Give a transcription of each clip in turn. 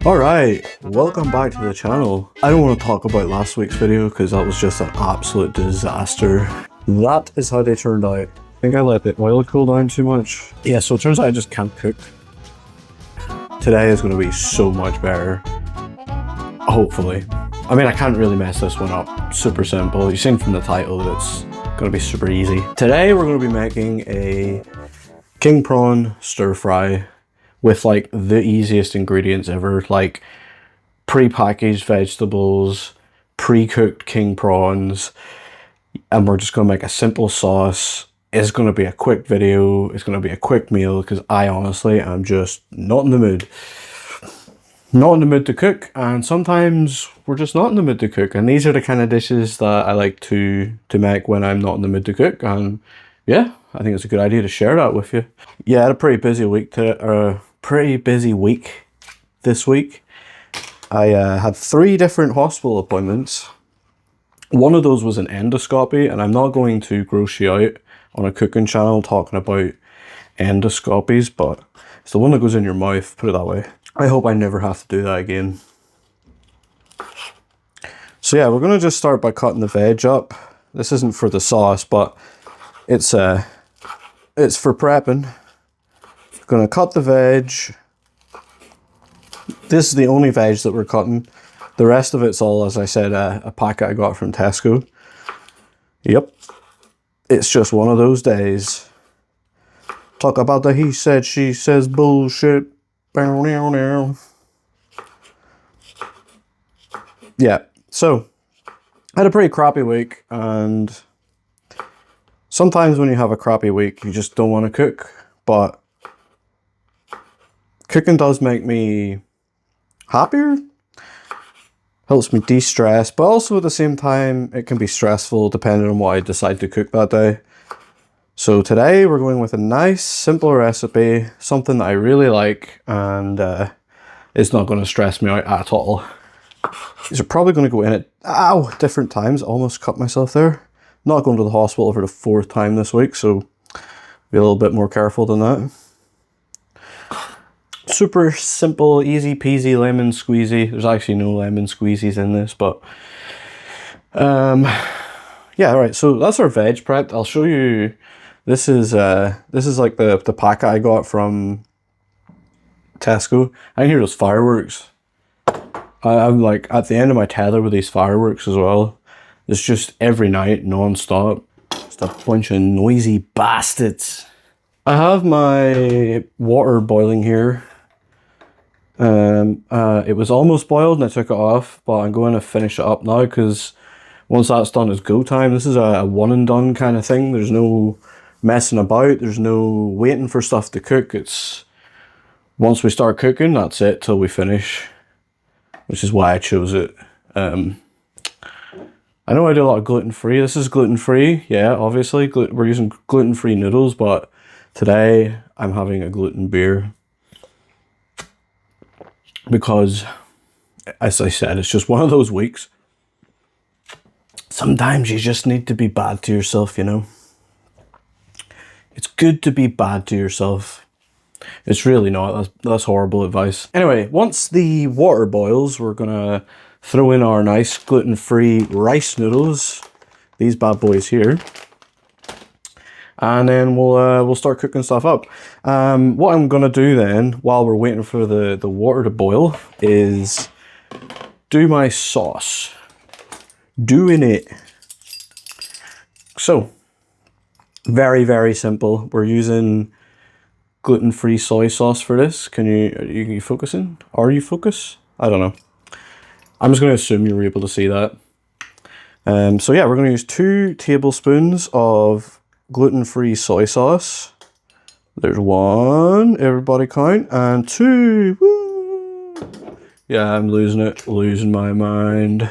Alright, welcome back to the channel. I don't want to talk about last week's video because that was just an absolute disaster. That is how they turned out. I think I let the oil cool down too much. Yeah, so it turns out I just can't cook. Today is going to be so much better. Hopefully. I mean, I can't really mess this one up. Super simple. You've seen from the title that it's going to be super easy. Today we're going to be making a king prawn stir fry with like the easiest ingredients ever, like pre-packaged vegetables, pre-cooked king prawns, and we're just going to make a simple sauce. It's going to be a quick video, it's going to be a quick meal, because I honestly am just not in the mood. Not in the mood to cook, and sometimes we're just not in the mood to cook, and these are the kind of dishes that I like to make when I'm not in the mood to cook, and yeah, I think it's a good idea to share that with you. Yeah, I had a pretty busy week this week. I had 3 different hospital appointments. One of those was an endoscopy, and I'm not going to gross you out on a cooking channel talking about endoscopies, but it's the one that goes in your mouth, put it that way. I hope I never have to do that again. So yeah, we're going to just start by cutting the veg up. This isn't for the sauce, but it's for prepping. Gonna cut the veg. This is the only veg that we're cutting. The rest of it's all, as I said, a packet I got from Tesco. Yep. It's just one of those days. Talk about the he said, she says bullshit. Yeah, so I had a pretty crappy week, and sometimes when you have a crappy week, you just don't want to cook, but cooking does make me happier, helps me de-stress, but also at the same time, it can be stressful depending on what I decide to cook that day. So today we're going with a nice, simple recipe, something that I really like, and it's not going to stress me out at all. These are probably going to go in at, different times. Almost cut myself there. Not going to the hospital for the 4th time this week, so be a little bit more careful than that. Super simple, easy peasy lemon squeezy. There's actually no lemon squeezies in this, but yeah, right. So that's our veg prepped. I'll show you. This is like the packet I got from Tesco. I can hear those fireworks. I'm like at the end of my tether with these fireworks as well. It's just every night, non-stop. Just a bunch of noisy bastards. I have my water boiling here. It was almost boiled and I took it off, but I'm going to finish it up now because once that's done, it's go time. This is a one and done kind of thing. There's no messing about. There's no waiting for stuff to cook. It's once we start cooking, that's it till we finish, which is why I chose it. I know I do a lot of gluten-free. This is gluten-free. Yeah, obviously we're using gluten-free noodles, but today I'm having a gluten beer. Because, as I said, it's just one of those weeks. Sometimes you just need to be bad to yourself, you know. It's good to be bad to yourself. It's really not. That's horrible advice. Anyway, once the water boils, we're going to throw in our nice gluten-free rice noodles. These bad boys here. And then we'll start cooking stuff up. What I'm gonna do then, while we're waiting for the water to boil, is do my sauce. Doing it. So, very, very simple. We're using gluten-free soy sauce for this. Are you focusing? Are you focused? I don't know. I'm just gonna assume you were able to see that. So yeah, we're gonna use 2 tablespoons of gluten-free soy sauce. There's 1, everybody count, and 2. Woo! Yeah, I'm losing my mind.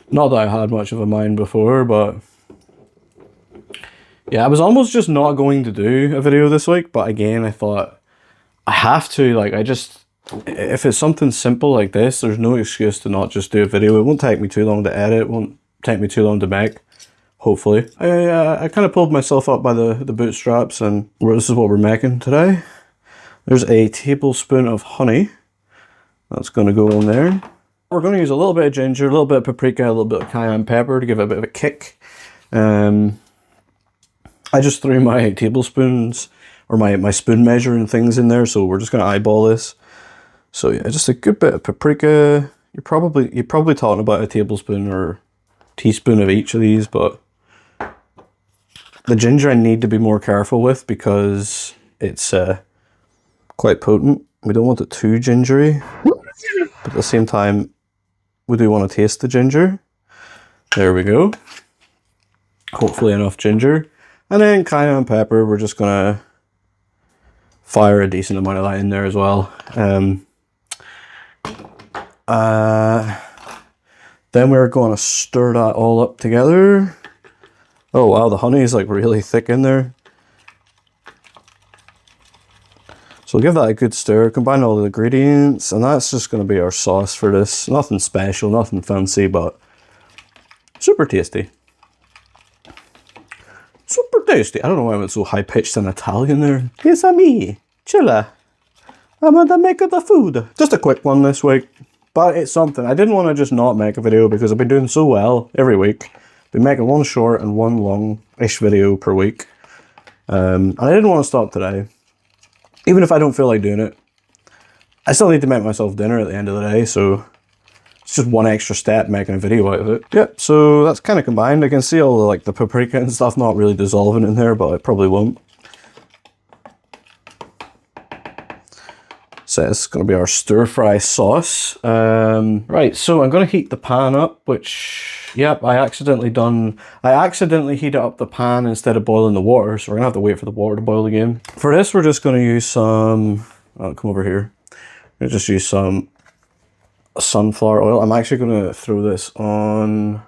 Not that I had much of a mind before, but yeah, I was almost just not going to do a video this week, but again, I thought I have to, like, if it's something simple like this, there's no excuse to not just do a video. It won't take me too long to edit, it won't take me too long to make. Hopefully. I kind of pulled myself up by the bootstraps, and this is what we're making today. There's a tablespoon of honey. That's going to go in there. We're going to use a little bit of ginger, a little bit of paprika, a little bit of cayenne pepper to give it a bit of a kick. I just threw my tablespoons or my spoon measure and things in there, so we're just going to eyeball this. So yeah, just a good bit of paprika. You're probably talking about a tablespoon or teaspoon of each of these, but the ginger I need to be more careful with because it's quite potent. We don't want it too gingery, but at the same time, we do want to taste the ginger. There we go. Hopefully enough ginger. And then cayenne pepper, we're just gonna fire a decent amount of that in there as well. Then we're going to stir that all up together. Oh wow, the honey is like really thick in there. So we'll give that a good stir, combine all the ingredients, and that's just going to be our sauce for this. Nothing special, nothing fancy, but super tasty. Super tasty. I don't know why I went so high-pitched in Italian there. It's a me, Chilla. I'm gonna make the food. Just a quick one this week, but it's something. I didn't want to just not make a video because I've been doing so well every week. Been making one short and one long-ish video per week. And I didn't want to stop today. Even if I don't feel like doing it, I still need to make myself dinner at the end of the day, so it's just one extra step making a video out of it. Yep, so that's kind of combined. I can see all the, like, the paprika and stuff not really dissolving in there, but it probably won't. So it's going to be our stir-fry sauce. Right, so I'm going to heat the pan up, which, yep, I accidentally heated up the pan instead of boiling the water, so we're going to have to wait for the water to boil again. For this, we're just going to use some, I'll come over here. I'm going to just use some sunflower oil. I'm actually going to throw this on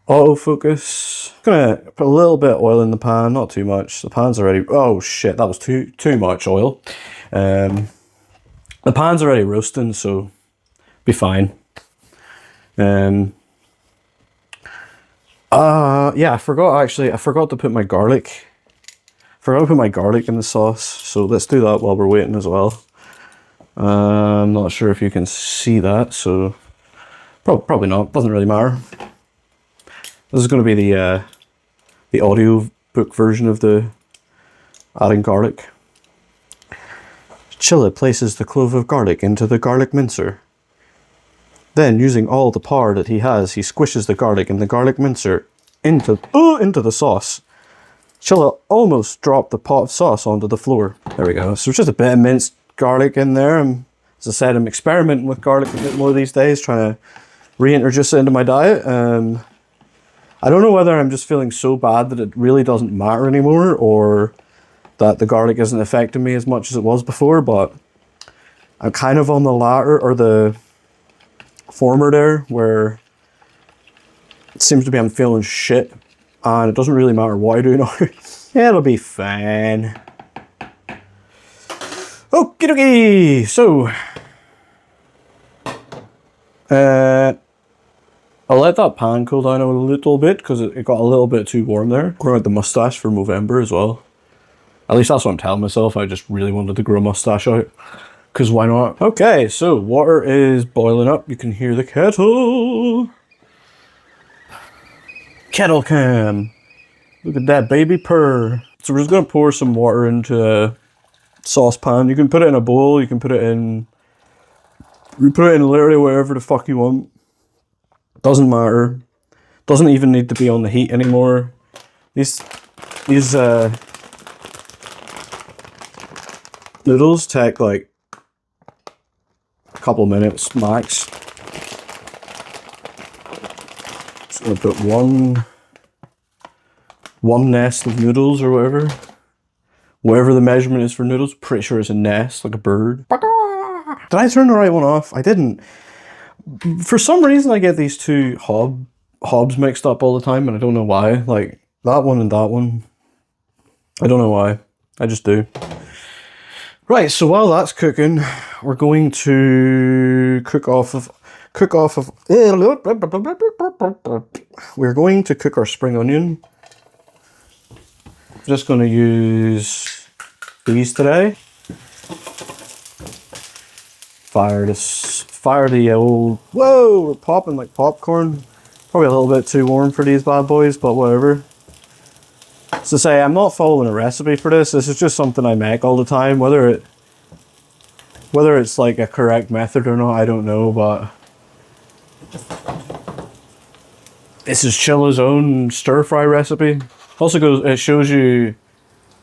autofocus. I'm going to put a little bit of oil in the pan, not too much. The pan's already, oh shit, that was too much oil. The pan's already roasting, so be fine. Yeah, I forgot to put my garlic. In the sauce, so let's do that while we're waiting as well. I'm not sure if you can see that, so probably not. Doesn't really matter. This is going to be the audio book version of the adding garlic. Chilla places the clove of garlic into the garlic mincer. Then, using all the power that he has, he squishes the garlic and the garlic mincer into the sauce. Chilla almost dropped the pot of sauce onto the floor. There we go. So just a bit of minced garlic in there. As I said, I'm experimenting with garlic a bit more these days, trying to reintroduce it into my diet. I don't know whether I'm just feeling so bad that it really doesn't matter anymore, or that the garlic isn't affecting me as much as it was before, but I'm kind of on the latter, or the former there, where it seems to be I'm feeling shit, and it doesn't really matter what I do now. It'll be fine. Okie dokie, so I'll let that pan cool down a little bit, because it got a little bit too warm there. Growing out the mustache for Movember as well. At least that's what I'm telling myself. I just really wanted to grow a mustache out, because why not? Okay, so water is boiling up. You can hear the kettle. Kettle cam. Look at that baby purr. So we're just going to pour some water into a saucepan. You can put it in a bowl. You can put it in literally wherever the fuck you want. Doesn't matter. Doesn't even need to be on the heat anymore. These noodles take like a couple minutes max. Just gonna put one nest of noodles or whatever the measurement is for noodles. Pretty sure it's a nest, like a bird. Did I turn the right one off? I didn't. For some reason I get these two hobs mixed up all the time, and I don't know why. Like that one and that one. I don't know why. I just do. Right, so while that's cooking, we're going to we're going to cook our spring onion. Just going to use these today. fire the old, whoa, we're popping like popcorn. Probably a little bit too warm for these bad boys, but whatever. So to say, I'm not following a recipe for this. This is just something I make all the time. Whether it's like a correct method or not, I don't know, but this is Chilla's own stir fry recipe. Also it shows you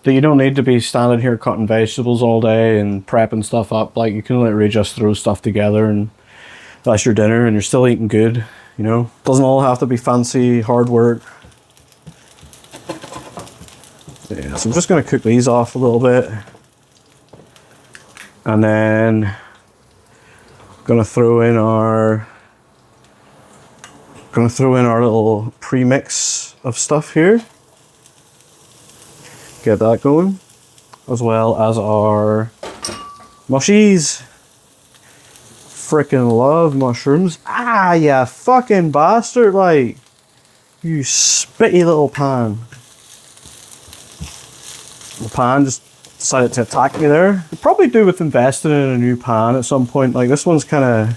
that you don't need to be standing here cutting vegetables all day and prepping stuff up. Like, you can literally just throw stuff together and that's your dinner and you're still eating good, you know? Doesn't all have to be fancy, hard work. Yeah, so I'm just gonna cook these off a little bit. And then gonna throw in our little premix of stuff here. Get that going, as well as our mushies. Freaking love mushrooms. Ah, you fucking bastard, like, you spitty little pan. The pan just decided to attack me there. Could probably do with investing in a new pan at some point. Like, this one's kind of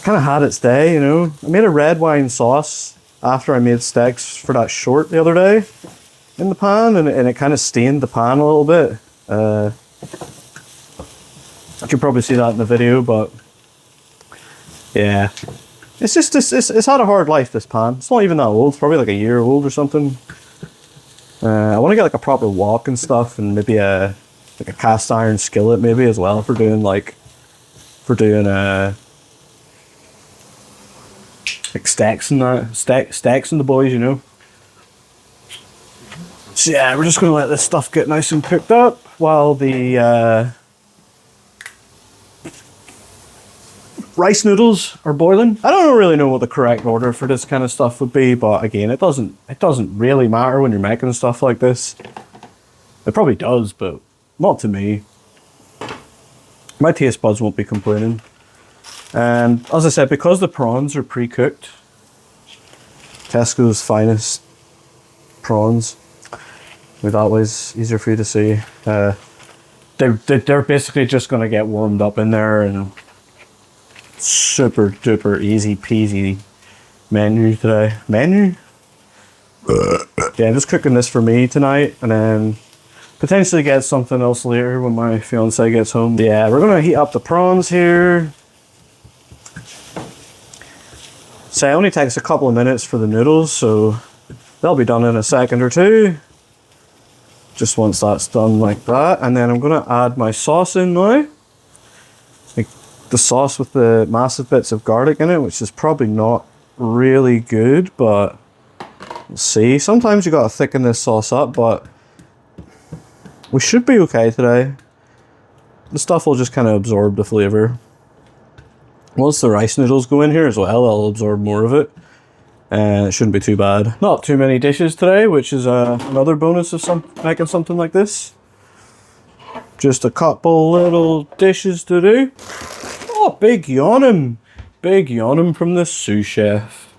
had its day, you know. I made a red wine sauce after I made steaks for that short the other day in the pan, and it kind of stained the pan a little bit. You can probably see that in the video, but yeah, it's just it's had a hard life, this pan. It's not even that old. It's probably like a year old or something. I want to get like a proper wok and stuff, and maybe a cast iron skillet maybe as well for doing like steaks and that, steaks and the boys, you know. So yeah, we're just gonna let this stuff get nice and cooked up while the rice noodles are boiling. I don't really know what the correct order for this kind of stuff would be, but again, it doesn't really matter when you're making stuff like this. It probably does, but not to me. My taste buds won't be complaining. And as I said, because the prawns are pre-cooked, Tesco's finest prawns, with that was easier for you to see. They're basically just going to get warmed up in there, and super duper easy peasy menu today. Menu? Yeah, I'm just cooking this for me tonight, and then potentially get something else later when my fiance gets home. Yeah, we're gonna heat up the prawns here. So it only takes a couple of minutes for the noodles, so they'll be done in a second or two. Just once that's done like that, and then I'm gonna add my sauce in now. Like the sauce with the massive bits of garlic in it, which is probably not really good, but we'll see. Sometimes you gotta thicken this sauce up, but we should be okay today. The stuff will just kind of absorb the flavor. Once the rice noodles go in here as well, I'll absorb more of it. And it shouldn't be too bad. Not too many dishes today, which is another bonus of making something like this. Just a couple little dishes to do. Oh, big yawning. Big yawning from the sous chef.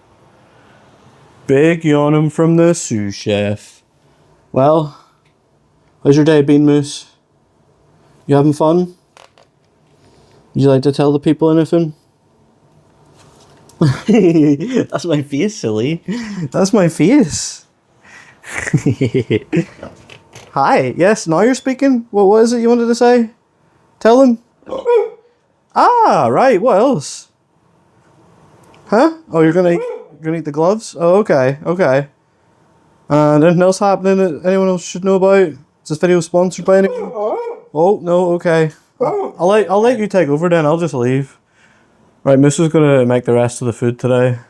Big yawning from the sous chef. Well, how's your day been, Moose? You having fun? Would you like to tell the people anything? That's my face, silly. That's my face. Hi, yes, now you're speaking? What was it you wanted to say? Tell them. Ah, right, what else? Huh? Oh, you're gonna eat the gloves? Oh, okay, okay. Anything else happening that anyone else should know about? Is this video sponsored by anyone? Oh, no, okay. I'll let you take over then, I'll just leave. Right, Moose is gonna make the rest of the food today.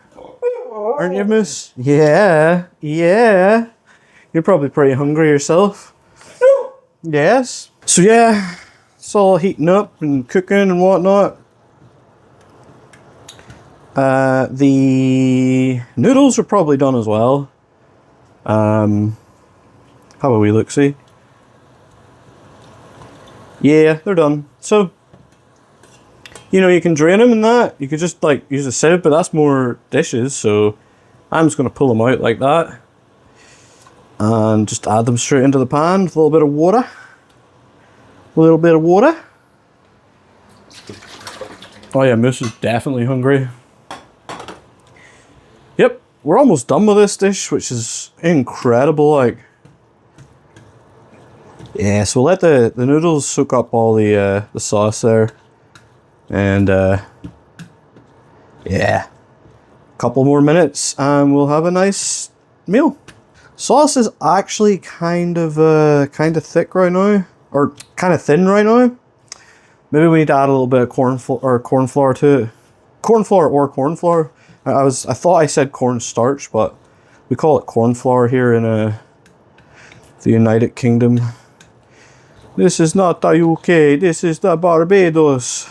Aren't you, Moose? Yeah, yeah. You're probably pretty hungry yourself. Yes. So yeah, it's all heating up and cooking and whatnot. The noodles are probably done as well. How about we look-see? Yeah, they're done. So, you know, you can drain them and that. You could just like use a sieve, but that's more dishes. So I'm just going to pull them out like that. And just add them straight into the pan with a little bit of water. A little bit of water. Oh yeah, Moose is definitely hungry. Yep, we're almost done with this dish, which is incredible. Like, yeah, so we'll let the noodles soak up all the sauce there, and yeah, a couple more minutes, and we'll have a nice meal. Sauce is actually kind of thick right now, or kind of thin right now. Maybe we need to add a little bit of corn flour to it. Corn flour. I thought I said cornstarch, but we call it corn flour here in the United Kingdom. This is not the UK. This is the Barbados.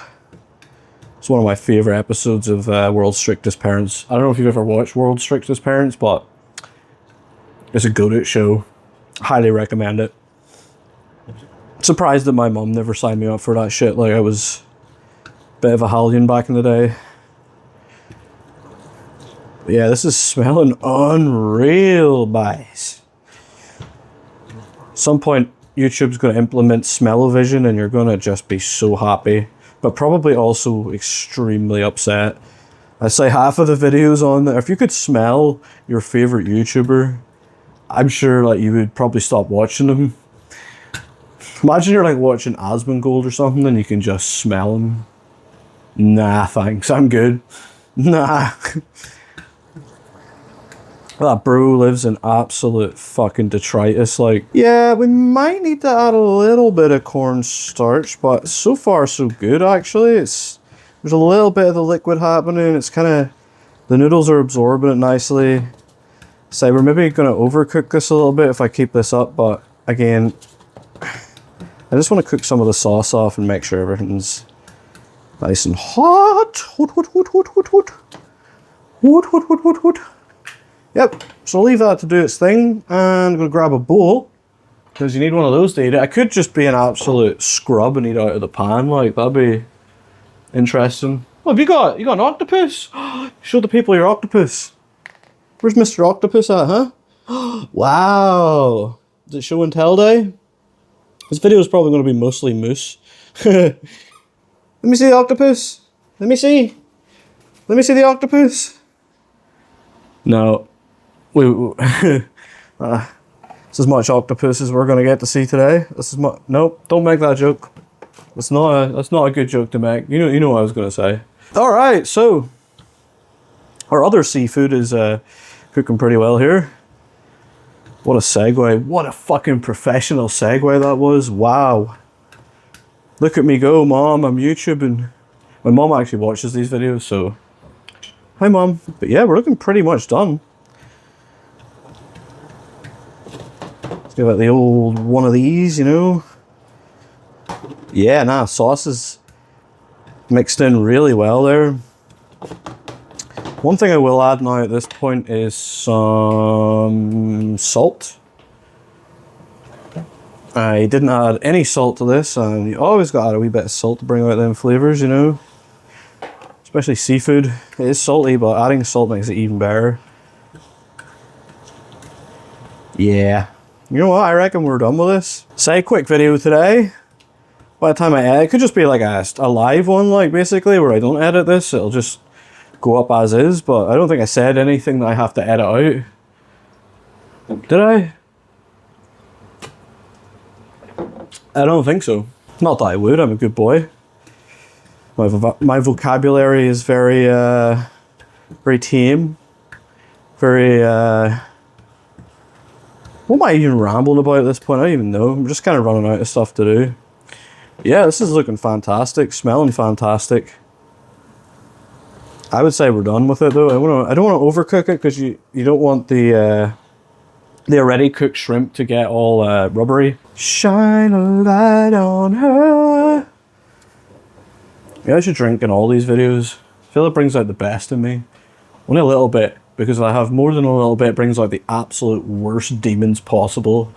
It's one of my favorite episodes of World's Strictest Parents. I don't know if you've ever watched World's Strictest Parents, but it's a go-to show. Highly recommend it. Surprised that my mum never signed me up for that shit. Like, I was a bit of a Hallian back in the day. But yeah, this is smelling unreal, guys. At some point, YouTube's going to implement smell-o-vision and you're going to just be so happy. But probably also extremely upset. I say half of the videos on there, if you could smell your favorite YouTuber, I'm sure like you would probably stop watching them. Imagine you're like watching Asmongold or something and you can just smell him. Nah, thanks, I'm good. Nah. That bro lives in absolute fucking detritus. Like, yeah, we might need to add a little bit of cornstarch, but so far so good actually. There's a little bit of the liquid happening. It's kind of, the noodles are absorbing it nicely. So we're maybe going to overcook this a little bit if I keep this up, but again, I just want to cook some of the sauce off and make sure everything's nice and hot. Hot. Yep, so I'll leave that to do its thing, and I'm going to grab a bowl, because you need one of those to eat it. I could just be an absolute scrub and eat out of the pan, like, that'd be interesting. Oh, have you got an octopus? Show the people your octopus. Where's Mr. Octopus at, huh? Wow! Is it show and tell day? This video is probably going to be mostly Moose. Let me see the octopus. Let me see the octopus. No. It's as much octopus as we're going to get to see today. Nope, don't make that joke. That's not a good joke to make. You know what I was going to say. All right, so our other seafood is cooking pretty well here. What a segue. What a fucking professional segue that was. Wow. Look at me go, Mom. I'm YouTubing. My mom actually watches these videos, so hi, Mom. But yeah, we're looking pretty much done. Let's give it the old one of these, you know. Yeah, nah, sauce is mixed in really well there. One thing I will add now at this point is some salt. I didn't add any salt to this, and you always got to add a wee bit of salt to bring out them flavours, you know. Especially seafood. It is salty, but adding salt makes it even better. Yeah. You know what? I reckon we're done with this. Say, quick video today. By the time I edit, it could just be like a live one, like basically, where I don't edit this. It'll just go up as is, but I don't think I said anything that I have to edit out. Did I? I don't think so. Not that I would, I'm a good boy. My vocabulary is very, very tame. Very, what am I even rambling about at this point? I don't even know. I'm just kind of running out of stuff to do. Yeah, this is looking fantastic, smelling fantastic. I would say we're done with it though. I don't want to overcook it because you don't want the already cooked shrimp to get all rubbery. Shine a light on her. Yeah, I should drink in all these videos. I feel it brings out the best in me. Only a little bit, because if I have more than a little bit, it brings out the absolute worst demons possible.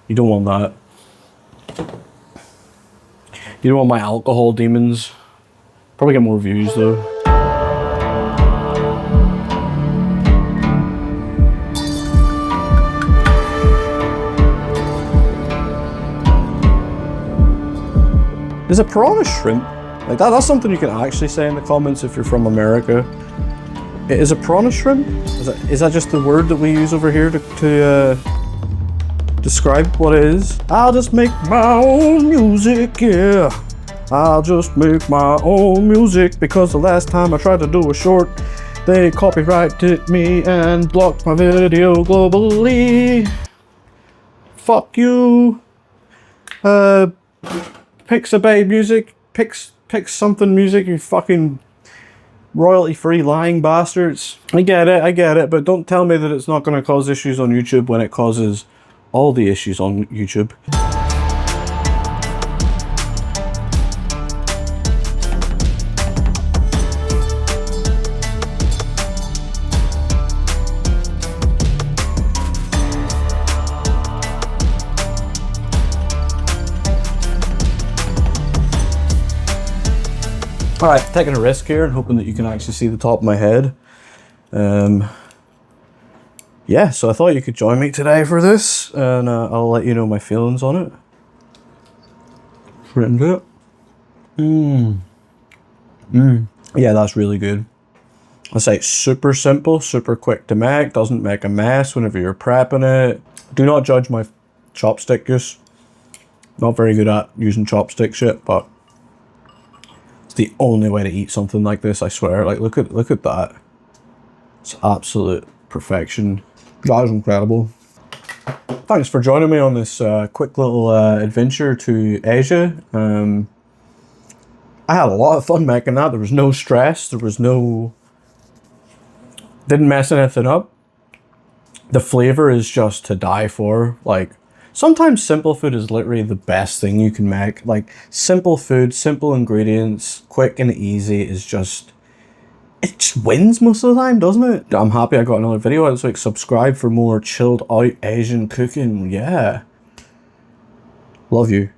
You don't want that. You don't want my alcohol demons. Probably get more views though. Is a prawn a shrimp? Like that's something you can actually say in the comments if you're from America. Is a prawn a shrimp? Is that just the word that we use over here to describe what it is? I'll just make my own music, yeah. I'll just make my own music because the last time I tried to do a short, they copyrighted me and blocked my video globally. Fuck you. Pixabay music, Pix something music, you fucking royalty-free lying bastards. I get it, but don't tell me that it's not going to cause issues on YouTube when it causes all the issues on YouTube. Alright, taking a risk here and hoping that you can actually see the top of my head. Yeah, so I thought you could join me today for this, and I'll let you know my feelings on it. Right into it. Yeah, that's really good. I say it's super simple, super quick to make, doesn't make a mess whenever you're prepping it. Do not judge my chopstick use. Not very good at using chopsticks yet, but the only way to eat something like this, I swear. Like look at that. It's absolute perfection. That is incredible. Thanks for joining me on this quick little adventure to Asia. I had a lot of fun making that. There was no stress. There was no... Didn't mess anything up. The flavor is just to die for. Like, sometimes simple food is literally the best thing you can make. Like, simple food, simple ingredients, quick and easy is just... It just wins most of the time, doesn't it? I'm happy I got another video out this week. Subscribe for more chilled out Asian cooking. Yeah. Love you.